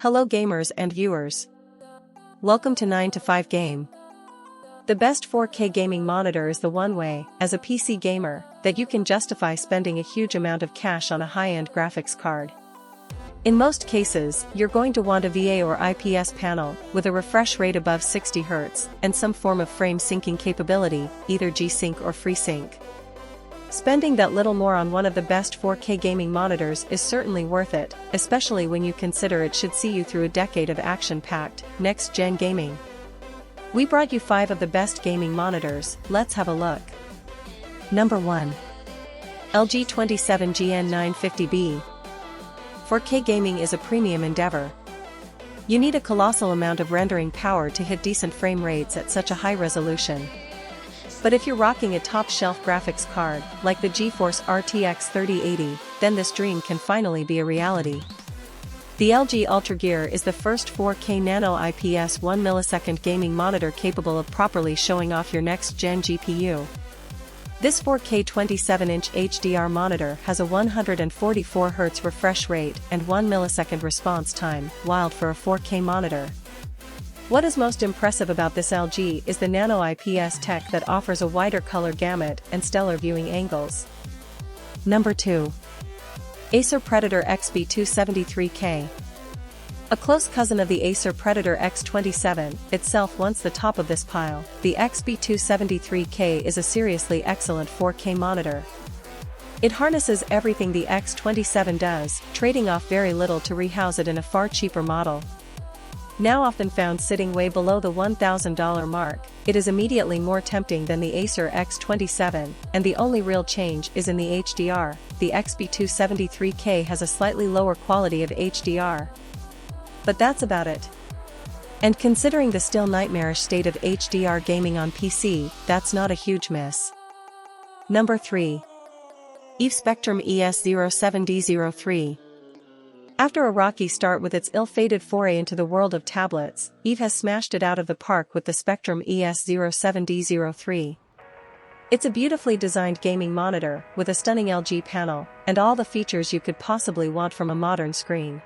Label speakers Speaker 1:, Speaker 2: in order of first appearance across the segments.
Speaker 1: Hello gamers and viewers. Welcome to 9to5Game. The best 4K gaming monitor is the one way, as a PC gamer, that you can justify spending a huge amount of cash on a high-end graphics card. In most cases, you're going to want a VA or IPS panel, with a refresh rate above 60 Hz, and some form of frame syncing capability, either G-Sync or FreeSync. Spending that little more on one of the best 4K gaming monitors is certainly worth it, especially when you consider it should see you through a decade of action-packed, next-gen gaming. We brought you 5 of the best gaming monitors. Let's have a look. Number 1. LG 27GN950B. 4K gaming is a premium endeavor. You need a colossal amount of rendering power to hit decent frame rates at such a high resolution. But if you're rocking a top-shelf graphics card, like the GeForce RTX 3080, then this dream can finally be a reality. The LG UltraGear is the first 4K Nano IPS 1 millisecond gaming monitor capable of properly showing off your next-gen GPU. This 4K 27-inch HDR monitor has a 144 Hz refresh rate and 1 millisecond response time, wild for a 4K monitor. What is most impressive about this LG is the Nano IPS tech that offers a wider color gamut and stellar viewing angles. Number 2. Acer Predator XB273K. A close cousin of the Acer Predator X27, itself once the top of this pile, the XB273K is a seriously excellent 4K monitor. It harnesses everything the X27 does, trading off very little to rehouse it in a far cheaper model. Now often found sitting way below the $1,000 mark, it is immediately more tempting than the Acer X27, and the only real change is in the HDR. The XB273K has a slightly lower quality of HDR. But that's about it. And considering the still nightmarish state of HDR gaming on PC, that's not a huge miss. Number 3. EVE Spectrum ES07D03. After a rocky start with its ill-fated foray into the world of tablets, EVE has smashed it out of the park with the Spectrum ES07D03. It's a beautifully designed gaming monitor, with a stunning LG panel, and all the features you could possibly want from a modern screen.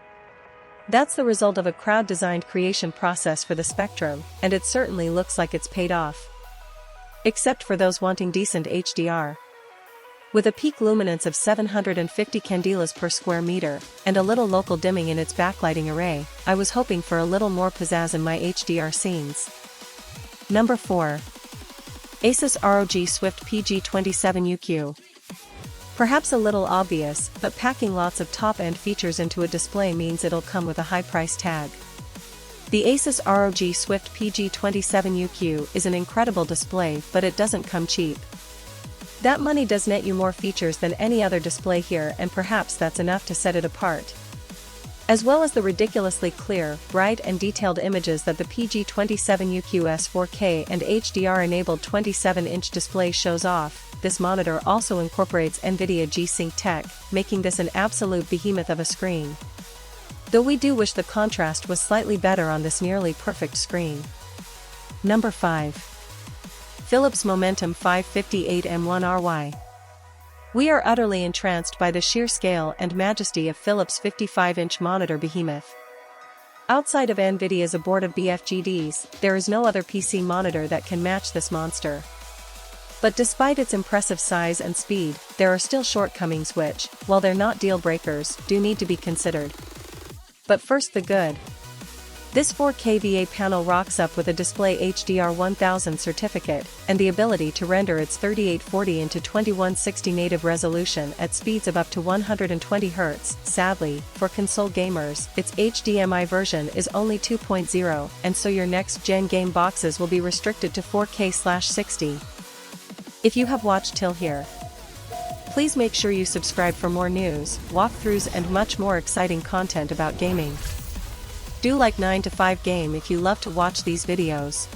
Speaker 1: That's the result of a crowd-designed creation process for the Spectrum, and it certainly looks like it's paid off. Except for those wanting decent HDR. With a peak luminance of 750 candelas per square meter, and a little local dimming in its backlighting array, I was hoping for a little more pizzazz in my HDR scenes. Number 4. Asus ROG Swift PG27UQ. Perhaps a little obvious, but packing lots of top-end features into a display means it'll come with a high price tag. The Asus ROG Swift PG27UQ is an incredible display, but it doesn't come cheap. That money does net you more features than any other display here, and perhaps that's enough to set it apart. As well as the ridiculously clear, bright and detailed images that the PG27UQ's 4K and HDR-enabled 27-inch display shows off, this monitor also incorporates NVIDIA G-Sync tech, making this an absolute behemoth of a screen. Though we do wish the contrast was slightly better on this nearly perfect screen. Number 5. Philips Momentum 558M1RY. We are utterly entranced by the sheer scale and majesty of Philips' 55-inch monitor behemoth. Outside of NVIDIA's abortive BFGDs, there is no other PC monitor that can match this monster. But despite its impressive size and speed, there are still shortcomings which, while they're not deal-breakers, do need to be considered. But first the good. This 4K VA panel rocks up with a display HDR 1000 certificate, and the ability to render its 3840 into 2160 native resolution at speeds of up to 120 Hz. Sadly, for console gamers, its HDMI version is only 2.0, and so your next-gen game boxes will be restricted to 4K/60. If you have watched till here, please make sure you subscribe for more news, walkthroughs and much more exciting content about gaming. Do like 9to5Game if you love to watch these videos.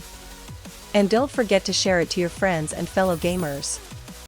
Speaker 1: And don't forget to share it to your friends and fellow gamers.